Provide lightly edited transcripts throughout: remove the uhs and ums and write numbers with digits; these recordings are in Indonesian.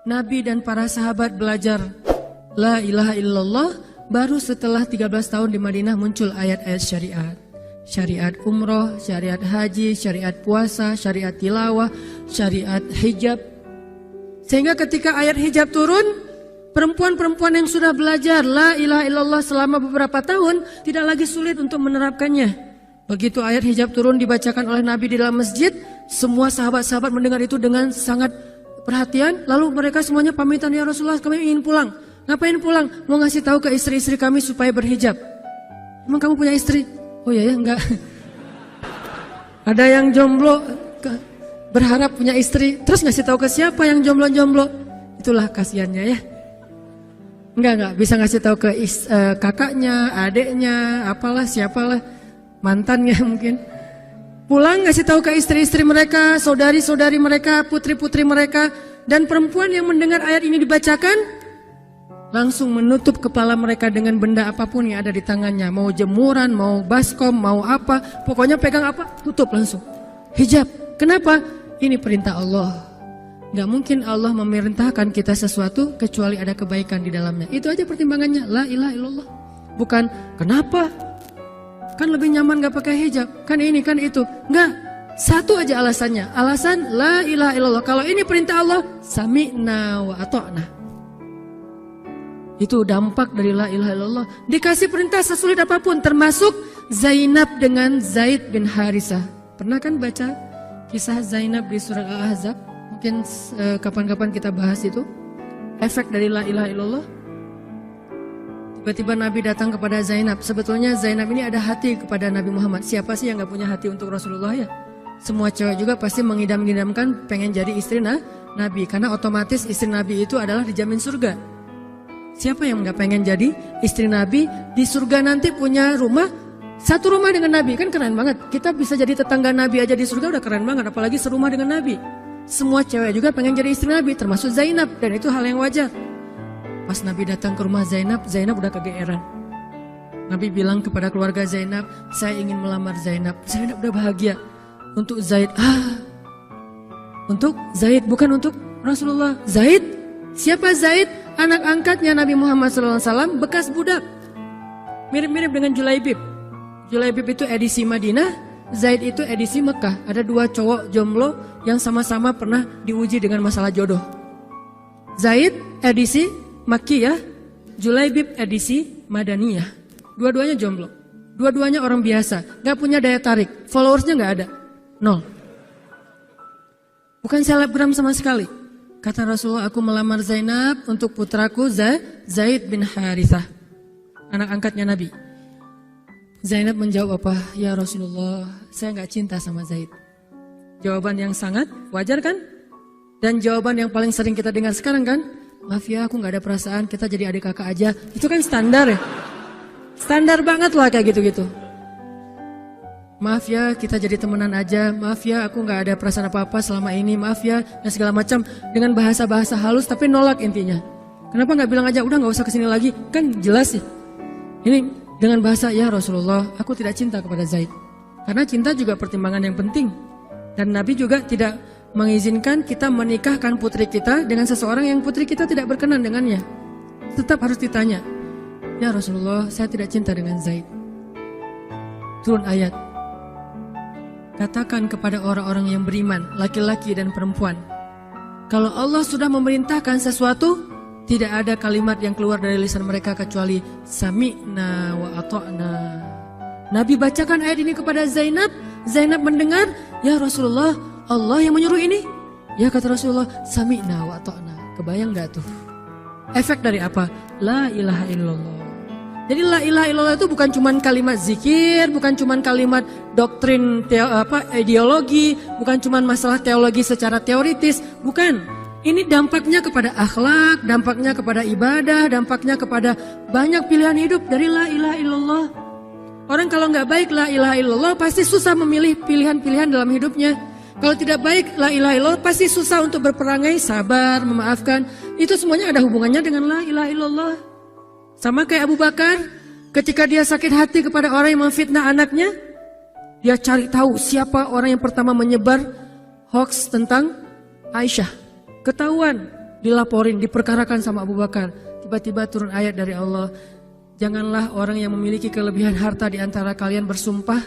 Nabi dan para sahabat belajar la ilaha illallah, baru setelah 13 tahun di Madinah muncul ayat-ayat syariat. Syariat umroh, syariat haji, syariat puasa, syariat tilawah, syariat hijab. Sehingga ketika ayat hijab turun, perempuan-perempuan yang sudah belajar la ilaha illallah selama beberapa tahun tidak lagi sulit untuk menerapkannya. Begitu ayat hijab turun dibacakan oleh Nabi di dalam masjid, semua sahabat-sahabat mendengar itu dengan sangat perhatian. Lalu mereka semuanya pamitan, ya Rasulullah kami ingin pulang. Ngapain pulang? Mau ngasih tahu ke istri-istri kami supaya berhijab. Emang kamu punya istri? Oh ya enggak. Ada yang jomblo berharap punya istri, terus ngasih tahu ke siapa yang jomblo-jomblo? Itulah kasihannya ya. Enggak bisa ngasih tahu ke kakaknya, adeknya, apalah siapalah, mantannya mungkin. Pulang ngasih tahu ke istri-istri mereka, saudari-saudari mereka, putri-putri mereka, dan perempuan yang mendengar ayat ini dibacakan langsung menutup kepala mereka dengan benda apapun yang ada di tangannya, mau jemuran, mau baskom, mau apa, pokoknya pegang apa, tutup langsung. Hijab. Kenapa? Ini perintah Allah. Gak mungkin Allah memerintahkan kita sesuatu kecuali ada kebaikan di dalamnya. Itu aja pertimbangannya, la ilaha illallah. Bukan kenapa? Kan lebih nyaman gak pakai hijab, kan ini, kan itu. Enggak, satu aja alasannya. Alasan la ilaha illallah. Kalau ini perintah Allah, sami'na wa ata'na. Itu dampak dari la ilaha illallah. Dikasih perintah sesulit apapun, termasuk Zainab dengan Zaid bin Harisah. Pernah kan baca kisah Zainab di surat Al-Ahzab? Mungkin kapan-kapan kita bahas itu. Efek dari la ilaha illallah. Tiba-tiba Nabi datang kepada Zainab. Sebetulnya Zainab ini ada hati kepada Nabi Muhammad. Siapa sih yang gak punya hati untuk Rasulullah ya? Semua cewek juga pasti mengidam-idamkan pengen jadi istri Nabi. Karena otomatis istri Nabi itu adalah dijamin surga. Siapa yang gak pengen jadi istri Nabi? Di surga nanti punya rumah, satu rumah dengan Nabi. Kan keren banget. Kita bisa jadi tetangga Nabi aja di surga udah keren banget. Apalagi serumah dengan Nabi. Semua cewek juga pengen jadi istri Nabi, termasuk Zainab. Dan itu hal yang wajar. Pas Nabi datang ke rumah Zainab, Zainab udah kegeeran. Nabi bilang kepada keluarga Zainab, saya ingin melamar Zainab. Zainab udah bahagia. Untuk Zaid, untuk Zaid, bukan untuk Rasulullah. Zaid? Siapa Zaid? Anak angkatnya Nabi Muhammad SAW, bekas budak. Mirip-mirip dengan Julaibib. Julaibib itu edisi Madinah, Zaid itu edisi Mekah. Ada dua cowok jomblo yang sama-sama pernah diuji dengan masalah jodoh. Zaid edisi Makkiyah, Julaibib edisi Madaniyah. Dua-duanya jomblo. Dua-duanya orang biasa, gak punya daya tarik. Followersnya gak ada, 0. Bukan selebgram sama sekali. Kata Rasulullah, aku melamar Zainab untuk putraku Zaid bin Harithah, anak angkatnya Nabi. Zainab menjawab apa? Ya Rasulullah, saya gak cinta sama Zaid. Jawaban yang sangat wajar kan? Dan jawaban yang paling sering kita dengar sekarang kan? Maaf ya, aku gak ada perasaan, kita jadi adik kakak aja. Itu kan standar ya? Standar banget lah kayak gitu-gitu. Maaf ya, kita jadi temenan aja. Maaf ya, aku gak ada perasaan apa-apa selama ini. Maaf ya, dan segala macam. Dengan bahasa-bahasa halus tapi nolak intinya. Kenapa gak bilang aja, udah gak usah kesini lagi? Kan jelas sih. Ini dengan bahasa, ya Rasulullah, aku tidak cinta kepada Zaid. Karena cinta juga pertimbangan yang penting. Dan Nabi juga tidak mengizinkan kita menikahkan putri kita dengan seseorang yang putri kita tidak berkenan dengannya. Tetap harus ditanya, ya Rasulullah, saya tidak cinta dengan Zaid. Turun ayat. Katakan kepada orang-orang yang beriman, laki-laki dan perempuan, kalau Allah sudah memerintahkan sesuatu, tidak ada kalimat yang keluar dari lisan mereka kecuali sami'na wa ata'na. Nabi bacakan ayat ini kepada Zainab. Zainab mendengar, ya Rasulullah, Allah yang menyuruh ini. Ya kata Rasulullah, sami'na wa ata'na. Kebayang gak tuh? Efek dari apa? La ilaha illallah. Jadi la ilaha illallah itu bukan cuma kalimat zikir, bukan cuma kalimat doktrin ideologi, bukan cuma masalah teologi secara teoritis, bukan. Ini dampaknya kepada akhlak, dampaknya kepada ibadah, dampaknya kepada banyak pilihan hidup dari la ilaha illallah. Orang kalau nggak baik la ilaha illallah pasti susah memilih pilihan-pilihan dalam hidupnya. Kalau tidak baik la ilaha illallah pasti susah untuk berperangai, sabar, memaafkan. Itu semuanya ada hubungannya dengan la ilaha illallah. Sama kayak Abu Bakar, ketika dia sakit hati kepada orang yang memfitnah anaknya, dia cari tahu siapa orang yang pertama menyebar hoax tentang Aisyah. Ketahuan, dilaporin, diperkarakan sama Abu Bakar. Tiba-tiba turun ayat dari Allah, janganlah orang yang memiliki kelebihan harta di antara kalian bersumpah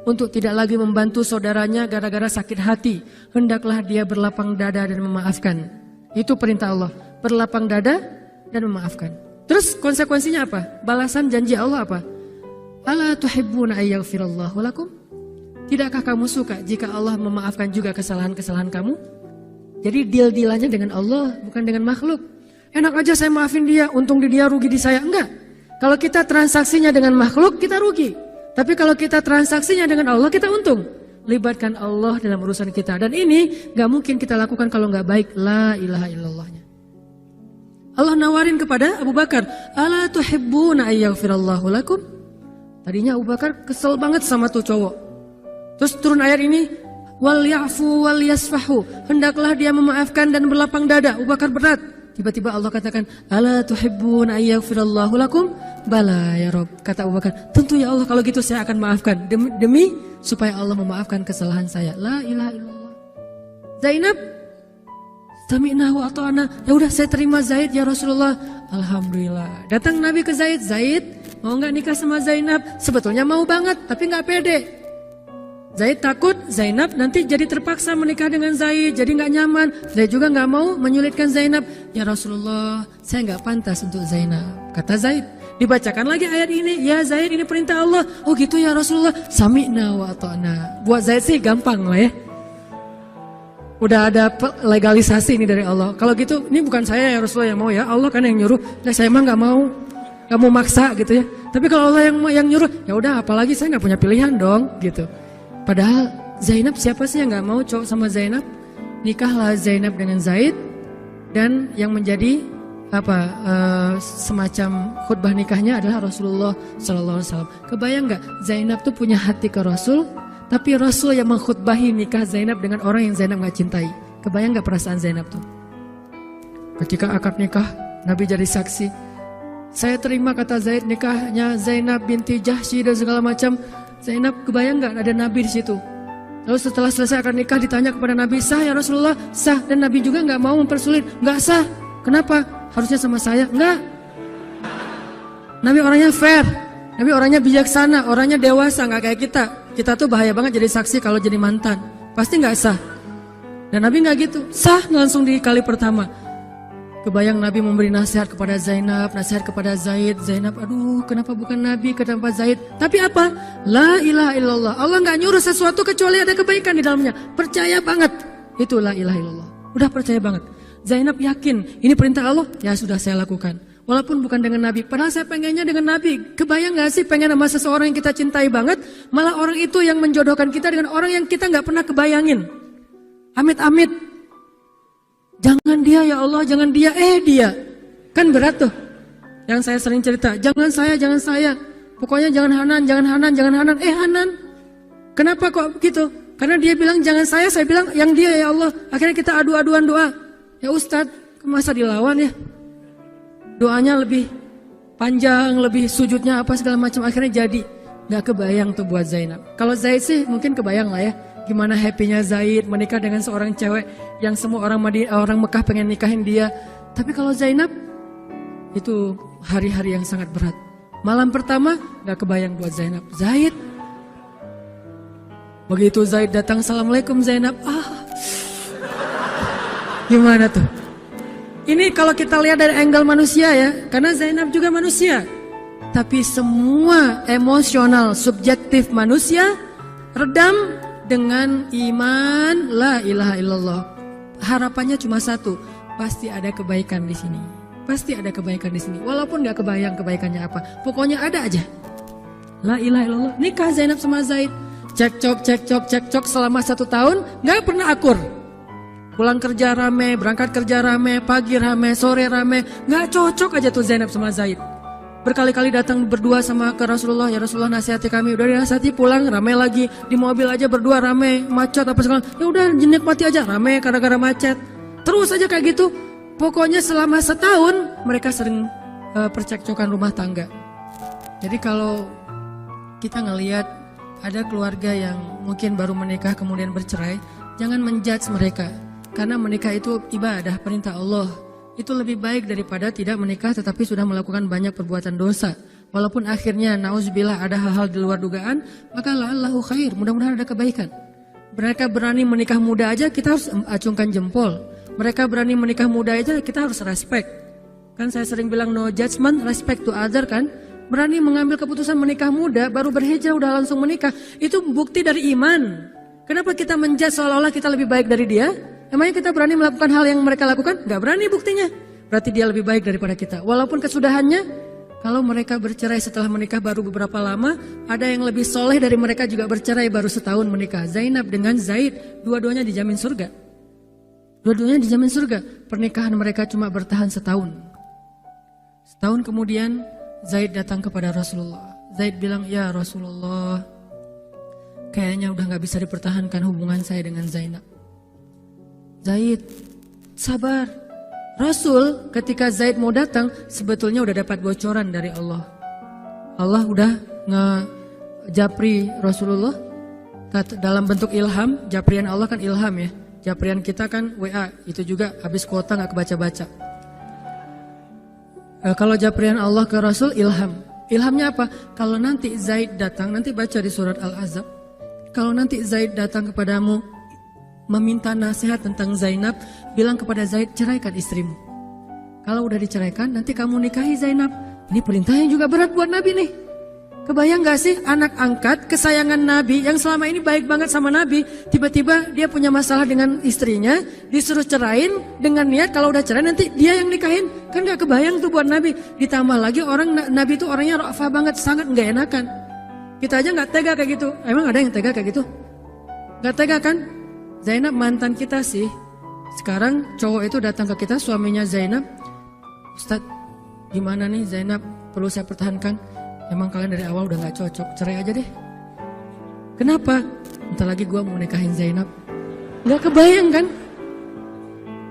untuk tidak lagi membantu saudaranya gara-gara sakit hati. Hendaklah dia berlapang dada dan memaafkan. Itu perintah Allah, berlapang dada dan memaafkan. Terus konsekuensinya apa? Balasan janji Allah apa? Ala tuhibbuna ayyaghfirallahu lakum? Tidakkah kamu suka jika Allah memaafkan juga kesalahan-kesalahan kamu? Jadi deal-dealannya dengan Allah, bukan dengan makhluk. Enak aja saya maafin dia, untung di dia, rugi di saya. Enggak. Kalau kita transaksinya dengan makhluk, kita rugi. Tapi kalau kita transaksinya dengan Allah, kita untung. Libatkan Allah dalam urusan kita. Dan ini gak mungkin kita lakukan kalau gak baik. La ilaha illallahnya. Allah nawarin kepada Abu Bakar, ala tuhibbuna ayyaghfirallahu lakum? Tadinya Abu Bakar kesel banget sama tuh cowok. Terus turun ayat ini, wal ya'fu wal yasfahu. Hendaklah dia memaafkan dan berlapang dada. Abu Bakar berat. Tiba-tiba Allah katakan, ala tuhibbuna ayyaghfirallahu lakum? Bala ya Rob. Kata Abu Bakar, tentu ya Allah, kalau gitu saya akan maafkan. Demi supaya Allah memaafkan kesalahan saya. La ilaha illallah. Zainab, sami'na wa ata'na. Ya udah saya terima Zaid ya Rasulullah. Alhamdulillah. Datang Nabi ke Zaid. Zaid mau nggak nikah sama Zainab? Sebetulnya mau banget, tapi nggak pede. Zaid takut Zainab nanti jadi terpaksa menikah dengan Zaid, jadi nggak nyaman. Zaid juga nggak mau menyulitkan Zainab. Ya Rasulullah, saya nggak pantas untuk Zainab. Kata Zaid. Dibacakan lagi ayat ini. Ya Zaid, ini perintah Allah. Oh gitu ya Rasulullah. Sami'na wa ata'na. Buat Zaid sih gampang lah ya. Udah ada legalisasi ini dari Allah. Kalau gitu, ini bukan saya ya Rasulullah yang mau ya. Allah kan yang nyuruh. Nah, saya mah nggak mau maksa gitu ya. Tapi kalau Allah yang nyuruh, ya udah. Apalagi saya nggak punya pilihan dong gitu. Padahal Zainab, siapa sih yang gak mau cowok sama Zainab? Nikahlah Zainab dengan Zaid. Dan yang menjadi semacam khutbah nikahnya adalah Rasulullah SAW. Kebayang gak Zainab tuh punya hati ke Rasul, tapi Rasul yang mengkhutbahi nikah Zainab dengan orang yang Zainab gak cintai. Kebayang gak perasaan Zainab tuh? Ketika akad nikah, Nabi jadi saksi. Saya terima, kata Zaid, nikahnya Zainab binti Jahsy dan segala macam. Zainab, kebayang gak ada Nabi di situ? Lalu setelah selesai akad nikah ditanya kepada Nabi, sah ya Rasulullah? Sah. Dan Nabi juga gak mau mempersulit. Gak sah. Kenapa? Harusnya sama saya. Enggak. Nabi orangnya fair. Nabi orangnya bijaksana. Orangnya dewasa. Gak kayak kita. Kita tuh bahaya banget jadi saksi kalau jadi mantan. Pasti gak sah. Dan Nabi gak gitu. Sah langsung di kali pertama. Kebayang Nabi memberi nasihat kepada Zainab, nasihat kepada Zaid. Zainab, aduh kenapa bukan Nabi, kenapa Zaid? Tapi apa? La ilaha illallah. Allah gak nyuruh sesuatu kecuali ada kebaikan di dalamnya. Percaya banget. Itu la ilaha illallah. Udah percaya banget. Zainab yakin, ini perintah Allah, ya sudah saya lakukan. Walaupun bukan dengan Nabi. Padahal saya pengennya dengan Nabi. Kebayang gak sih pengen sama seseorang yang kita cintai banget, malah orang itu yang menjodohkan kita dengan orang yang kita gak pernah kebayangin. Amit-amit. Jangan dia ya Allah, jangan dia, dia. Kan berat tuh. Yang saya sering cerita, jangan saya. Pokoknya jangan Hanan. Hanan. Kenapa kok begitu? Karena dia bilang jangan saya bilang yang dia ya Allah. Akhirnya kita adu-aduan doa. Ya Ustadz, masa dilawan ya? Doanya lebih panjang, lebih sujudnya apa segala macam. Akhirnya jadi. Gak kebayang tuh buat Zainab. Kalau Zaid sih mungkin kebayang lah ya. Gimana happynya Zaid menikah dengan seorang cewek yang semua orang Mekah pengen nikahin dia. Tapi kalau Zainab, itu hari-hari yang sangat berat. Malam pertama gak kebayang buat Zainab. Zaid. Begitu Zaid datang, assalamualaikum Zainab. Gimana tuh? Ini kalau kita lihat dari angle manusia ya. Karena Zainab juga manusia. Tapi semua emosional subjektif manusia redam dengan iman la ilaha illallah. Harapannya cuma satu, pasti ada kebaikan di sini. Pasti ada kebaikan di sini. Walaupun gak kebayang kebaikannya apa, pokoknya ada aja. La ilaha illallah. Nikah Zainab sama Zaid. Cekcok selama 1 tahun, gak pernah akur. Pulang kerja rame, berangkat kerja rame, pagi rame, sore rame. Gak cocok aja tuh Zainab sama Zaid. Berkali-kali datang berdua sama ke Rasulullah, ya Rasulullah nasihati kami. Udah dinasihati, pulang rame lagi. Di mobil aja berdua rame, macet apa segala. Ya udah nikmati aja, rame gara-gara macet. Terus aja kayak gitu. Pokoknya selama 1 tahun mereka sering percekcokan rumah tangga. Jadi kalau kita ngelihat ada keluarga yang mungkin baru menikah kemudian bercerai, jangan menjudge mereka. Karena menikah itu ibadah, perintah Allah. Itu lebih baik daripada tidak menikah tetapi sudah melakukan banyak perbuatan dosa. Walaupun akhirnya nauzubillah ada hal-hal di luar dugaan, maka la'allahu khair, mudah-mudahan ada kebaikan. Mereka berani menikah muda aja kita harus acungkan jempol. Mereka berani menikah muda aja kita harus respect. Kan saya sering bilang no judgment, respect to other kan. Berani mengambil keputusan menikah muda, baru berhijrah udah langsung menikah. Itu bukti dari iman. Kenapa kita menjudge seolah-olah kita lebih baik dari dia? Emangnya kita berani melakukan hal yang mereka lakukan? Gak berani buktinya. Berarti dia lebih baik daripada kita. Walaupun kesudahannya, kalau mereka bercerai setelah menikah baru beberapa lama, ada yang lebih soleh dari mereka juga bercerai baru setahun menikah. Zainab dengan Zaid, dua-duanya dijamin surga. Dua-duanya dijamin surga. Pernikahan mereka cuma bertahan setahun. Setahun kemudian, Zaid datang kepada Rasulullah. Zaid bilang, ya Rasulullah, kayaknya udah gak bisa dipertahankan hubungan saya dengan Zainab. Zaid, sabar. Rasul ketika Zaid mau datang sebetulnya udah dapat bocoran dari Allah. Allah udah ngejapri Rasulullah dalam bentuk ilham. Japrian Allah kan ilham ya. Japrian kita kan WA, itu juga habis kuota gak kebaca-baca. Kalau japrian Allah ke Rasul ilham. Ilhamnya apa? Kalau nanti Zaid datang, nanti baca di surat Al-Ahzab. Kalau nanti Zaid datang kepadamu meminta nasihat tentang Zainab, bilang kepada Zaid, ceraikan istrimu. Kalau udah diceraikan, nanti kamu nikahi Zainab. Ini perintahnya juga berat buat Nabi nih. Kebayang gak sih anak angkat kesayangan Nabi yang selama ini baik banget sama Nabi, tiba-tiba dia punya masalah dengan istrinya, disuruh cerain dengan niat kalau udah cerai nanti dia yang nikahin. Kan gak kebayang tuh buat Nabi. Ditambah lagi Nabi itu orangnya ra'fah banget, sangat gak enakan. Kita aja gak tega kayak gitu. Emang ada yang tega kayak gitu? Gak tega kan? Zainab mantan kita sih. Sekarang cowok itu datang ke kita, suaminya Zainab. Ustadz, gimana nih Zainab? Perlu saya pertahankan? Emang kalian dari awal udah gak cocok, cerai aja deh. Kenapa? Bentar lagi gue mau nikahin Zainab. Gak kebayang kan?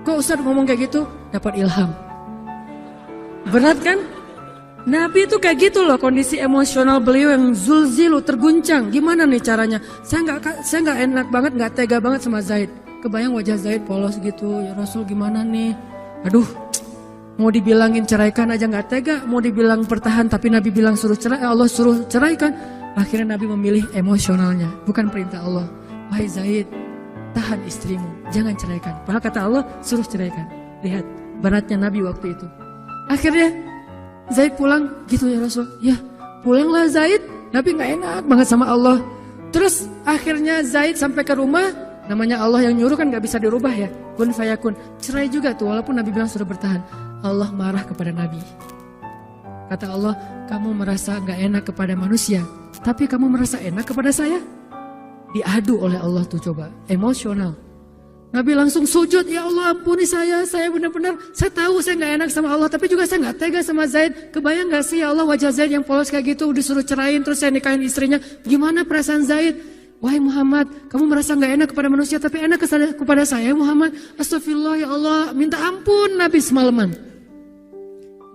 Kok Ustadz ngomong kayak gitu? Dapat ilham. Berat kan? Nabi itu kayak gitu loh, kondisi emosional beliau yang zulzilu, terguncang. Gimana nih caranya? Saya nggak enak banget, nggak tega banget sama Zaid. Kebayang wajah Zaid polos gitu. Ya Rasul gimana nih? Aduh, mau dibilangin ceraikan aja nggak tega. Mau dibilang pertahan tapi Nabi bilang suruh cerai, Allah suruh ceraikan. Akhirnya Nabi memilih emosionalnya, bukan perintah Allah. Wahai Zaid, tahan istrimu, jangan ceraikan. Padahal kata Allah suruh ceraikan. Lihat beratnya Nabi waktu itu. Akhirnya Zaid pulang, gitu ya Rasul. Ya pulanglah Zaid, Nabi gak enak banget sama Allah. Terus akhirnya Zaid sampai ke rumah, namanya Allah yang nyuruh kan gak bisa dirubah ya. Kun fayakun, cerai juga tuh walaupun Nabi bilang sudah bertahan. Allah marah kepada Nabi. Kata Allah, kamu merasa gak enak kepada manusia, tapi kamu merasa enak kepada saya. Diadu oleh Allah tuh coba, emosional. Nabi langsung sujud, ya Allah ampuni saya benar-benar, saya tahu saya gak enak sama Allah, tapi juga saya gak tega sama Zaid. Kebayang gak sih ya Allah wajah Zaid yang polos kayak gitu, disuruh cerain terus saya nikahin istrinya. Gimana perasaan Zaid? Wahai Muhammad, kamu merasa gak enak kepada manusia tapi enak kepada saya Muhammad. Astagfirullah ya Allah, minta ampun Nabi semalaman.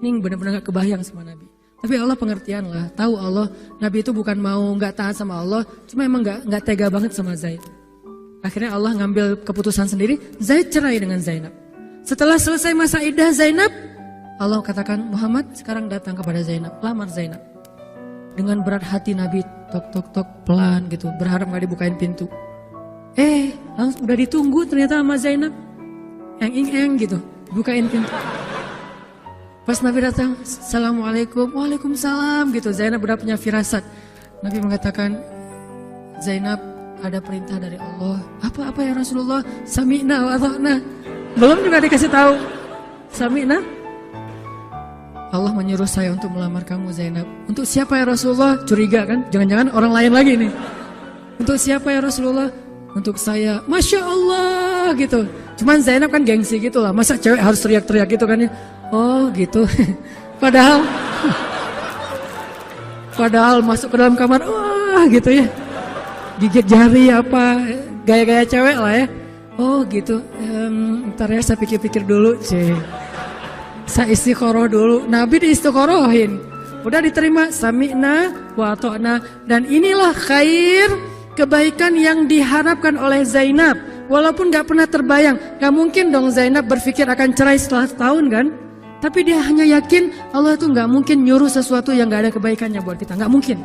Ini benar-benar gak kebayang sama Nabi. Tapi Allah pengertian lah, tahu Allah Nabi itu bukan mau gak taat sama Allah, cuma emang gak tega banget sama Zaid. Akhirnya Allah ngambil keputusan sendiri, Zaid cerai dengan Zainab. Setelah selesai masa iddah Zainab, Allah katakan, Muhammad sekarang datang kepada Zainab, lamar Zainab. Dengan berat hati Nabi tok pelan gitu, berharap gak dibukain pintu. Langsung udah ditunggu ternyata sama Zainab. Eng gitu, bukain pintu. Pas Nabi datang, Assalamualaikum, Waalaikumsalam gitu. Zainab udah punya firasat. Nabi mengatakan, Zainab, ada perintah dari Allah. Apa ya Rasulullah? Sami'na wa ata'na. Belum juga dikasih tahu. Sami'na. Allah menyuruh saya untuk melamar kamu Zainab. Untuk siapa ya Rasulullah? Curiga kan? Jangan-jangan orang lain lagi nih. Untuk siapa ya Rasulullah? Untuk saya. Masya Allah gitu. Cuman Zainab kan gengsi gitu lah. Masa cewek harus teriak-teriak gitu kan ya? Oh gitu. Padahal masuk ke dalam kamar. Wah gitu ya. Gigit jari apa, gaya-gaya cewek lah ya. Oh gitu, ntar ya saya pikir-pikir dulu sih. Saya istiqoroh dulu, Nabi diistiqorohin. Udah diterima, sami'na wa ata'na. Dan inilah khair, kebaikan yang diharapkan oleh Zainab. walaupun gak pernah terbayang, gak mungkin dong Zainab berpikir akan cerai setelah setahun kan. Tapi dia hanya yakin Allah tuh gak mungkin nyuruh sesuatu yang gak ada kebaikannya buat kita. Gak mungkin,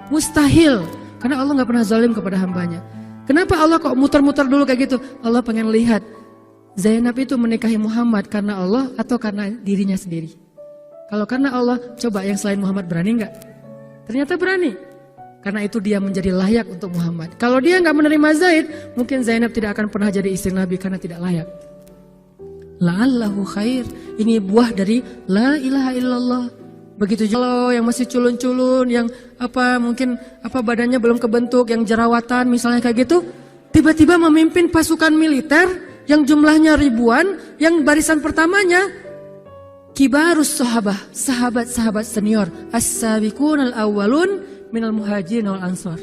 mustahil. Karena Allah gak pernah zalim kepada hambanya. Kenapa Allah kok muter-muter dulu kayak gitu? Allah pengen lihat Zainab itu menikahi Muhammad karena Allah atau karena dirinya sendiri. Kalau karena Allah, coba yang selain Muhammad berani nggak? Ternyata berani. Karena itu dia menjadi layak untuk Muhammad. Kalau dia nggak menerima Zaid, mungkin Zainab tidak akan pernah jadi istri Nabi karena tidak layak. La'allahu khair. Ini buah dari la ilaha illallah. Begitu juga yang masih culun-culun, yang mungkin badannya belum kebentuk, yang jerawatan misalnya kayak gitu, tiba-tiba memimpin pasukan militer yang jumlahnya ribuan, yang barisan pertamanya kibarus sahabah, sahabat-sahabat senior, as-sabiqun al-awwalun minal muhajirin wal ansar.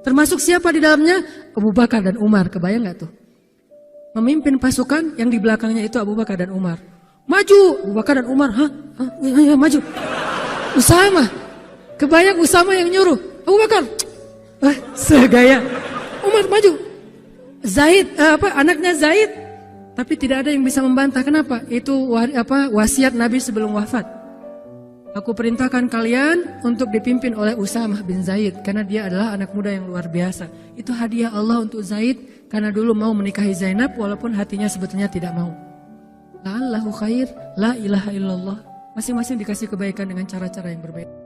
Termasuk siapa di dalamnya? Abu Bakar dan Umar. Kebayang gak tuh? Memimpin pasukan yang di belakangnya itu Abu Bakar dan Umar. Maju! Abu Bakar dan Umar. Ya, maju. Usama. Kebayang Usama yang nyuruh. Abu Bakar. Segaya. Umar maju. Zaid, anaknya Zaid. Tapi tidak ada yang bisa membantah. Kenapa? Itu wasiat Nabi sebelum wafat. Aku perintahkan kalian untuk dipimpin oleh Usamah bin Zaid. Karena dia adalah anak muda yang luar biasa. Itu hadiah Allah untuk Zaid. Karena dulu mau menikahi Zainab walaupun hatinya sebetulnya tidak mau. La'allahu khair, la ilaha illallah. Masing-masing dikasih kebaikan dengan cara-cara yang berbeda.